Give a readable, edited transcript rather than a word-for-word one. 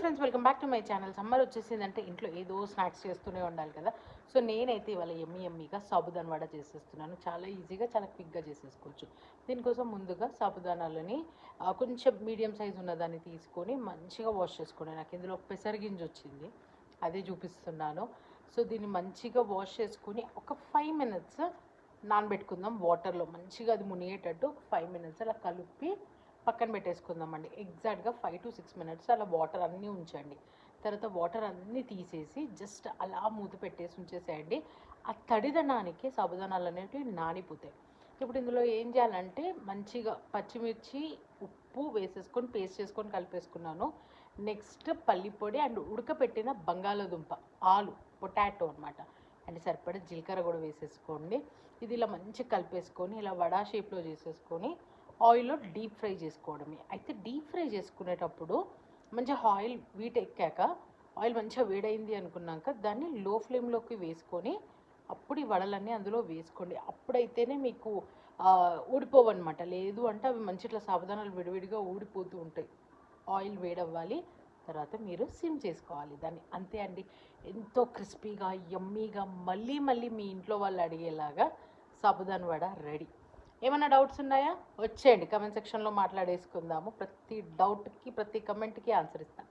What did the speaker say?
Friends, welcome back to my channel. Summer వచ్చేసిందంటే ఇంట్లో ఏదో స్నాక్స్ చేస్తూనే ఉండాలి కదా. సో నేనైతే ఇవాళ ఎమ్మీగా సాబుదానా వడ చేసేస్తున్నాను. చాలా ఈజీగా, చాలా క్విక్గా చేసేసుకోవచ్చు. దీనికోసం ముందుగా సాబుదానాలని కొంచెం మీడియం సైజ్ ఉన్నదాన్ని తీసుకొని మంచిగా వాష్ చేసుకోండి. నాకు ఇందులో పెసరగింజ వచ్చింది, అదే చూపిస్తున్నాను. సో దీన్ని మంచిగా వాష్ చేసుకొని ఒక 5 minutes నానబెట్టుకుందాం వాటర్లో. మంచిగా అది మునిగేటట్టు ఒక 5 minutes అలా కలిపి పక్కన పెట్టేసుకుందామండి. ఎగ్జాక్ట్గా 5 to 6 minutes అలా వాటర్ అన్నీ ఉంచండి. తర్వాత వాటర్ అన్నీ తీసేసి జస్ట్ అలా మూత పెట్టేసి ఉంచేసేయండి. ఆ తడిదనానికి సాబుదానాలు అనేవి నానిపోతాయి. ఇప్పుడు ఇందులో ఏం చేయాలంటే మంచిగా పచ్చిమిర్చి, ఉప్పు వేసేసుకొని పేస్ట్ చేసుకొని కలిపేసుకున్నాను. నెక్స్ట్ పల్లి పొడి అండ్ ఉడకపెట్టిన బంగాళదుంప, ఆలు, పొటాటో అనమాట. అండ్ సరిపడా జీలకర్ర కూడా వేసేసుకోండి. ఇది ఇలా మంచిగా కలిపేసుకొని ఇలా వడా షేప్లో చేసేసుకొని ఆయిల్లో డీప్ ఫ్రై చేసుకోవడమే. అయితే డీప్ ఫ్రై చేసుకునేటప్పుడు మంచిగా ఆయిల్ ఎక్కాక, ఆయిల్ మంచిగా వేడైంది అనుకున్నాక దాన్ని లో ఫ్లేమ్లోకి వేసుకొని అప్పుడు ఈ వడలన్నీ అందులో వేసుకోండి. అప్పుడైతేనే మీకు ఊడిపోవన్నమాట. లేదు అంటే అవి మంచి ఇట్లా సాబుదానాలు విడివిడిగా ఊడిపోతూ ఉంటాయి. ఆయిల్ వేడవ్వాలి, తర్వాత మీరు సిమ్ చేసుకోవాలి దాన్ని. అంతే అండి, ఎంతో క్రిస్పీగా, యమ్మీగా, మళ్ళీ మళ్ళీ మీ ఇంట్లో వాళ్ళు అడిగేలాగా సాబుదానా వడ రెడీ. ఏమైనా డౌట్స్ ఉన్నాయా? వచ్చేయండి, కమెంట్ సెక్షన్లో మాట్లాడేసుకుందాము. ప్రతి డౌట్కి, ప్రతి కమెంట్కి ఆన్సర్ ఇస్తాను.